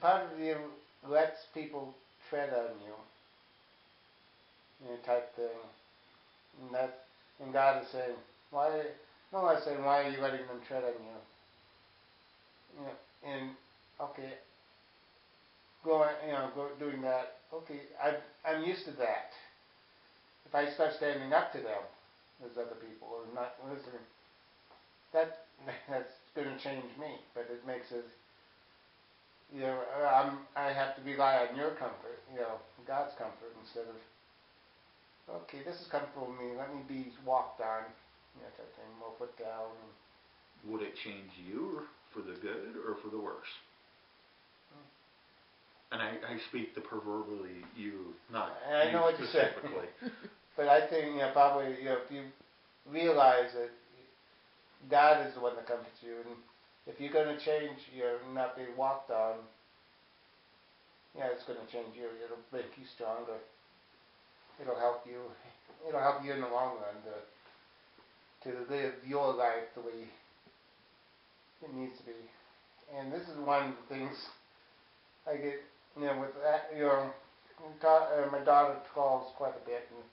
part of you lets people tread on you, type thing. And God is saying, why? No, I'm saying, why are you letting them tread on you? And okay, doing that. Okay, I'm used to that. If I start standing up to them, as other people, or not listening, that's going to change me. But it makes it, I have to rely on your comfort, God's comfort, instead of, okay, this is comfortable for me, let me be walked on, type thing, more put down. Would it change you for the good or for the worse? And I speak the proverbially you, not I know what you said. But I think, probably, if you realize that God is the one that comforts you, and if you're going to change, not be walked on, it's going to change you. It'll make you stronger. It'll help you. It'll help you in the long run to live your life the way it needs to be. And this is one of the things I get, with that, my daughter calls quite a bit, and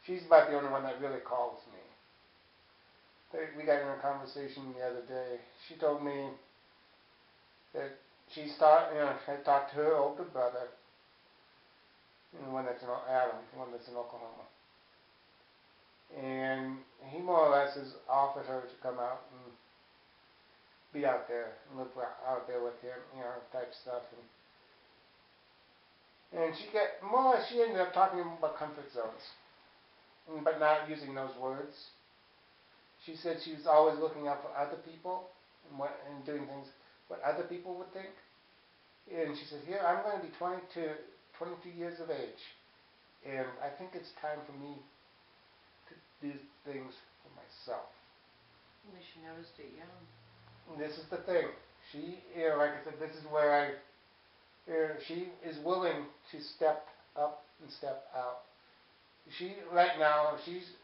she's about the only one that really calls me. We got in a conversation the other day. She told me that had talked to her older brother, the one that's in Adam, the one that's in Oklahoma. And he more or less has offered her to come out and be out there and live out there with him, type stuff. And she ended up talking about comfort zones, but not using those words. She said she was always looking out for other people and doing things what other people would think. And she said, here, I'm going to be 22 years of age, and I think it's time for me to do things for myself. At least she noticed it young. And this is the thing. She, like I said, this is where she is willing to step up and step out. She, right now,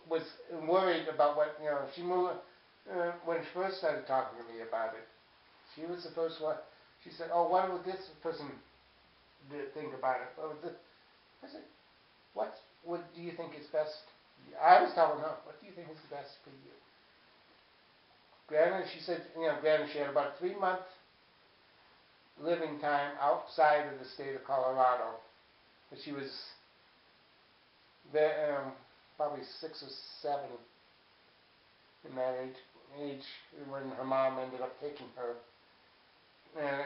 was worried about what, she moved, when she first started talking to me about it. She was the first one. She said, oh, what would this person think about it? I said, what do you think is best? I was telling her, what do you think is best for you? Granted, she said, granted she had about 3-month living time outside of the state of Colorado. But she was there, probably 6 or 7 in that age when her mom ended up taking her,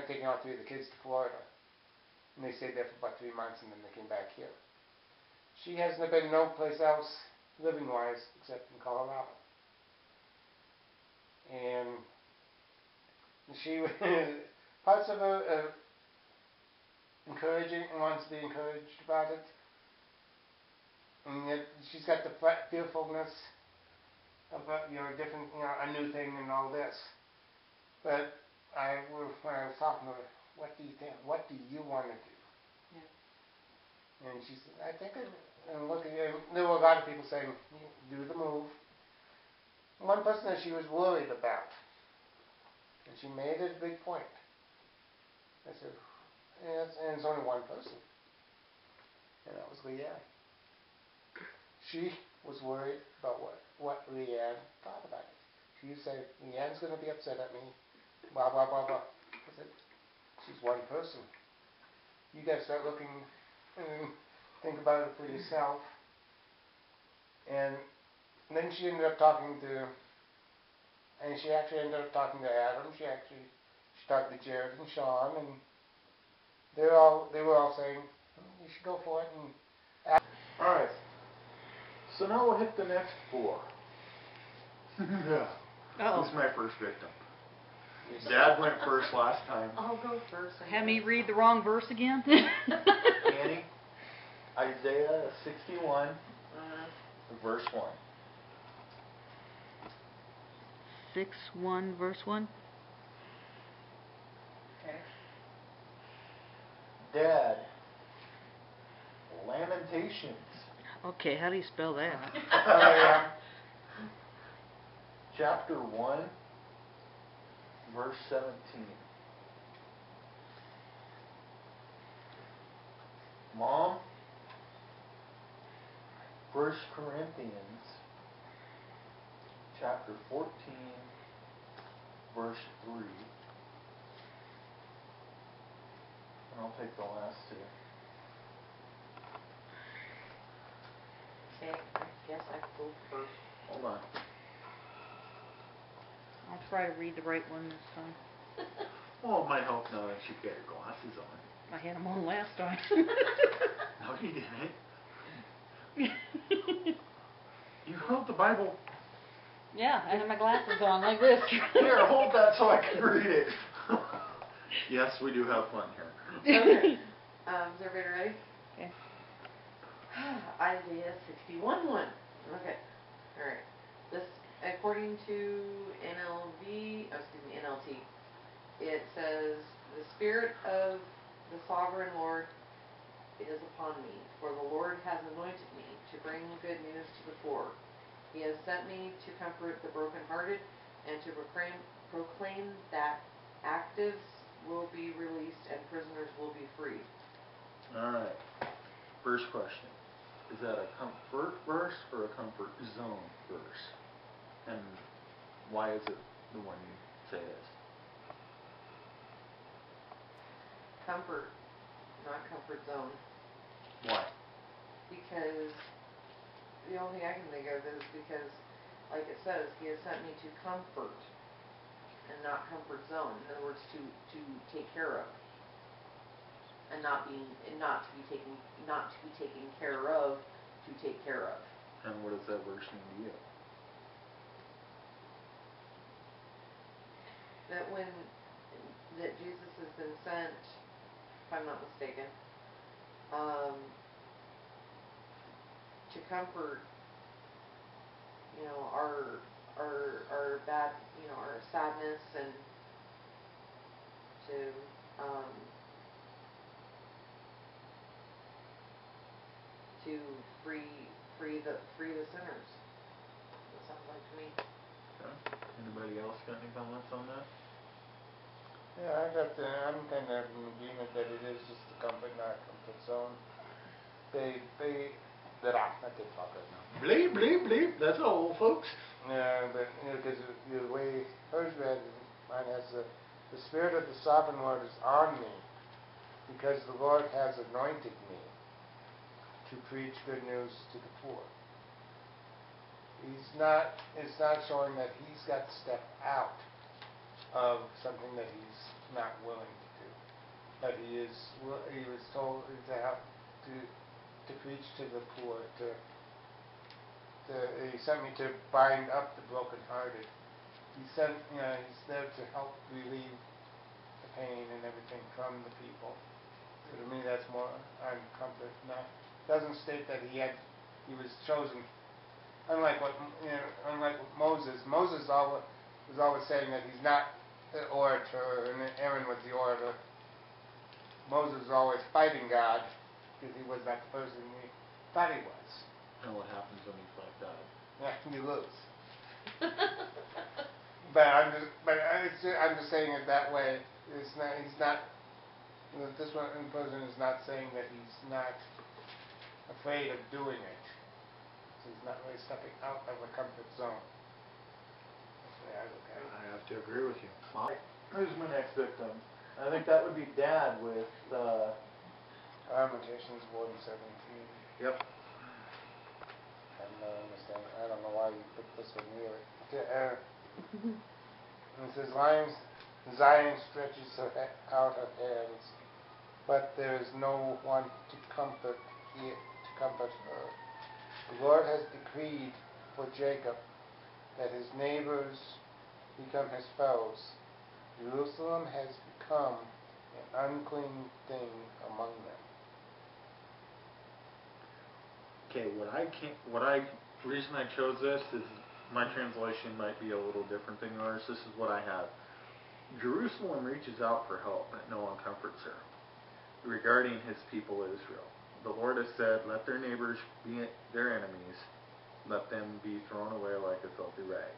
taking all 3 of the kids to Florida. And they stayed there for about 3 months, and then they came back here. She hasn't been no place else living-wise except in Colorado. And she, parts of her encouraging and wants to be encouraged about it. And yet she's got the fearfulness about, different, a new thing and all this. But when I was talking to her, what do you think? What do you want to do? Yeah. And she said, I think, and looking at, there were a lot of people saying, do the move. One person that she was worried about, and she made it a big point. I said, and it's only one person, and that was Leanne. She was worried about what Leanne thought about it. She said, Leanne's going to be upset at me, blah, blah, blah, blah. I said, she's one person. You got to start looking and think about it for yourself. And then she ended up talking to, and she actually ended up talking to Adam. She talked to Jared and Sean, and they were all saying, you should go for it. And all right. So now we'll hit the next 4. Yeah. Oh. This is my first victim. Dad went first last time. I'll go first. Have me read the wrong verse again? Annie, Isaiah 61, verse 1. 6:1, verse 1. Okay. Dad, Lamentations. Okay, how do you spell that? Chapter 1, verse 17. 1 Corinthians chapter 14, verse 3. And I'll take the last two. Okay, I guess I can go first. Hold on. I'll try to read the right one this time. Well, it might help now that you've got your glasses on. I had them on last time. No, you didn't. You held the Bible. Yeah, I had my glasses on like this. Here, hold that so I can read it. Yes, we do have fun here. Okay. Is everybody ready? Okay. Isaiah 61:1. Okay. All right. This, according to NLT, it says, "The Spirit of the Sovereign Lord is upon me, for the Lord has anointed me to bring good news to the poor. He has sent me to comfort the brokenhearted and to proclaim that captives will be released and prisoners will be freed." Alright. First question. Is that a comfort verse or a comfort zone verse? And why is it the one you say is? Comfort, not comfort zone. Why? Because the only thing I can think of is because, like it says, he has sent me to comfort and not comfort zone. In other words, to take care of, and not to be taken care of, to take care of. And what does that verse mean to you? That Jesus has been sent, if I'm not mistaken, to comfort, our bad, our sadness, and to free the sinners. It sounds like to me. Okay. Anybody else got any comments on that? Yeah, I'm kind of in agreement that it is just a comfort, not a comfort zone. I can't talk right now. Bleep, bleep, bleep. That's all, folks. Yeah, but, because the way hers read, mine has the Spirit of the Sovereign Lord is on me, because the Lord has anointed me to preach good news to the poor. It's not showing that he's got to step out of something that he's not willing to do. But he was told to help to preach to the poor. He sent me to bind up the brokenhearted. He's there to help relieve the pain and everything from the people. So to me, that's more on comfort. Doesn't state that he was chosen. Unlike what Moses. Moses was always saying that he's not the orator, and Aaron was the orator. Moses was always fighting God because he was not the person he thought he was. And what happens when you fight God? Yeah, you lose. I'm just saying it that way. He's not. This one person is not saying that he's not afraid of doing it. So he's not really stepping out of a comfort zone. That's the way I look at it. I have to agree with you. Who's my next victim? I think that would be Dad with Lamentations 1:17. Yep. I don't know why you picked this one really. And it says, Zion stretches out her hands, but there is no one to comfort her. The Lord has decreed for Jacob that his neighbors become his foes. Jerusalem has become an unclean thing among them. Okay, the reason I chose this is my translation might be a little different than yours. This is what I have. Jerusalem reaches out for help, but no one comforts her. Regarding his people Israel, the Lord has said, let their neighbors be their enemies, let them be thrown away like a filthy rag.